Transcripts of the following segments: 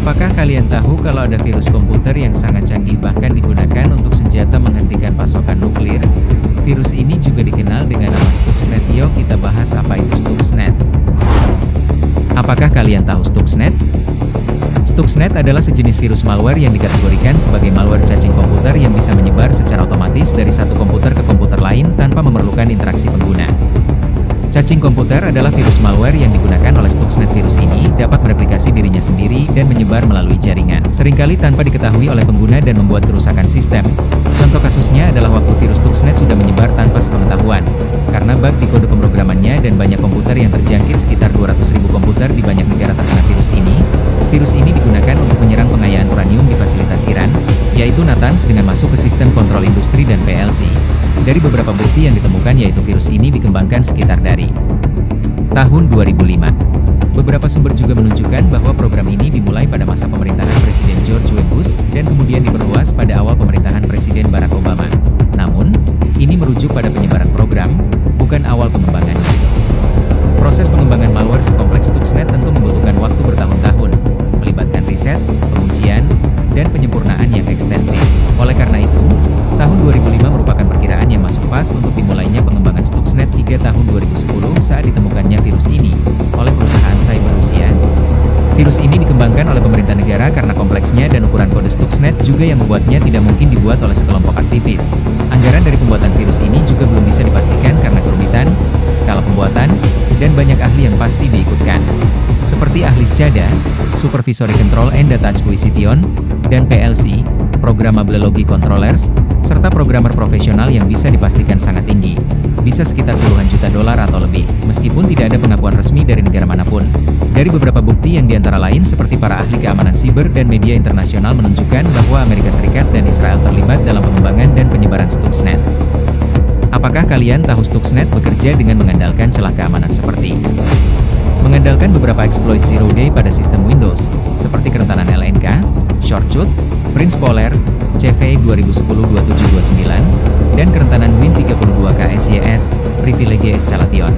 Apakah kalian tahu kalau ada virus komputer yang sangat canggih bahkan digunakan untuk senjata menghentikan pasokan nuklir? Virus ini juga dikenal dengan nama Stuxnet. Yuk kita bahas apa itu Stuxnet. Apakah kalian tahu Stuxnet? Stuxnet adalah sejenis virus malware yang dikategorikan sebagai malware cacing komputer yang bisa menyebar secara otomatis dari satu komputer ke komputer lain tanpa memerlukan interaksi pengguna. Cacing komputer adalah virus malware yang digunakan oleh Stuxnet. Virus ini dapat mereplikasi dirinya sendiri dan menyebar melalui jaringan, seringkali tanpa diketahui oleh pengguna dan membuat kerusakan sistem. Contoh kasusnya adalah waktu virus Stuxnet sudah menyebar tanpa sepengetahuan. Karena bug di kode pemrogramannya dan banyak komputer yang terjangkit, sekitar 200.000 komputer di banyak negara terkena virus ini. Virus ini digunakan untuk menyerang pengayaan uranium di fasilitas Iran, yaitu Natanz, dengan masuk ke sistem kontrol industri dan PLC. Dari beberapa bukti yang ditemukan, yaitu virus ini dikembangkan sekitar dari tahun 2005. Beberapa sumber juga menunjukkan bahwa program ini dimulai pada masa pemerintahan Presiden George W. Bush dan kemudian diperluas pada awal pemerintahan Presiden Barack Obama. Namun, ini merujuk pada penyebaran program, bukan awal pengembangannya. Proses pengembangan malware sekompleks Stuxnet tentu membutuhkan waktu bertahun-tahun, melibatkan riset, pengujian, dan penyempurnaan yang ekstensif. Oleh karena itu, tahun 2005 merupakan perkiraan yang masuk pas untuk dimulainya pengembangan Stuxnet hingga tahun 2010 saat ditemukannya virus ini oleh perusahaan cyber Rusia. Virus ini dikembangkan oleh pemerintah negara karena kompleksnya dan ukuran kode Stuxnet juga yang membuatnya tidak mungkin dibuat oleh sekelompok aktivis. Anggaran dari pembuatan virus ini juga belum bisa dipastikan karena kerumitan, skala pembuatan, dan banyak ahli yang pasti diikutkan. Seperti ahli SCADA, Supervisory Control and Data Acquisition, dan PLC, Programmable Logic Controllers, serta programmer profesional yang bisa dipastikan sangat tinggi. Bisa sekitar puluhan juta dolar atau lebih, meskipun tidak ada pengakuan resmi dari negara manapun. Dari beberapa bukti yang diantara lain seperti para ahli keamanan siber dan media internasional menunjukkan bahwa Amerika Serikat dan Israel terlibat dalam pengembangan dan penyebaran Stuxnet. Apakah kalian tahu Stuxnet bekerja dengan mengandalkan celah keamanan seperti mengandalkan beberapa exploit zero day pada sistem Windows, seperti kerentanan LNK, Shortcut, Prince Polar, CV 2010-2729, dan kerentanan Win32KSYS, Privilege Escalation.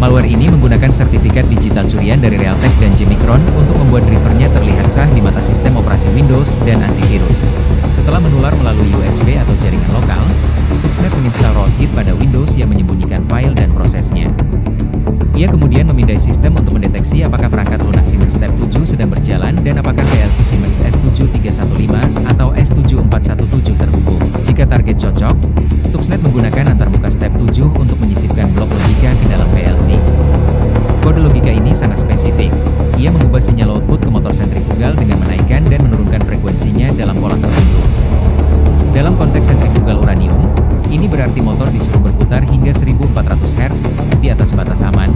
Malware ini menggunakan sertifikat digital curian dari Realtek dan Gemicron untuk membuat drivernya terlihat sah di mata sistem operasi Windows dan antivirus. Setelah menular melalui USB atau jaringan lokal, Stuxnet menginstal rootkit pada Windows yang menyembunyikan file dan prosesnya. Ia kemudian memindai sistem untuk mendeteksi apakah perangkat lunak Siemens Step 7 sedang berjalan dan apakah PLC Siemens S7315 atau S7417 terhubung. Jika target cocok, Stuxnet menggunakan antarmuka Step 7 untuk menyisipkan blok logika ke dalam PLC. Kode logika ini sangat spesifik. Ia mengubah sinyal output ke motor sentrifugal dengan menaikkan dan menurunkan frekuensinya dalam pola tertentu. Dalam konteks sentrifugal uranium, ini berarti motor disuruh berputar hingga 1400 Hz di atas batas aman.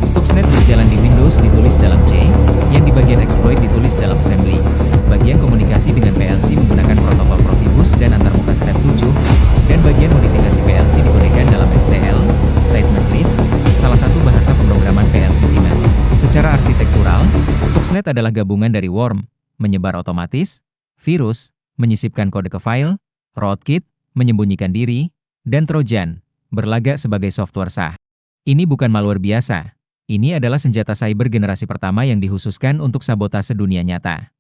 Stuxnet berjalan di Windows ditulis dalam C, yang di bagian exploit ditulis dalam assembly. Bagian komunikasi dengan PLC menggunakan protokol Profibus dan antarmuka Step 7, dan bagian modifikasi PLC dikodekan dalam STL, Statement List, salah satu bahasa pemrograman PLC Siemens. Secara arsitektural, Stuxnet adalah gabungan dari worm, menyebar otomatis, virus, menyisipkan kode ke file, rootkit, menyembunyikan diri, dan Trojan, berlagak sebagai software sah. Ini bukan malware biasa. Ini adalah senjata cyber generasi pertama yang dikhususkan untuk sabotase dunia nyata.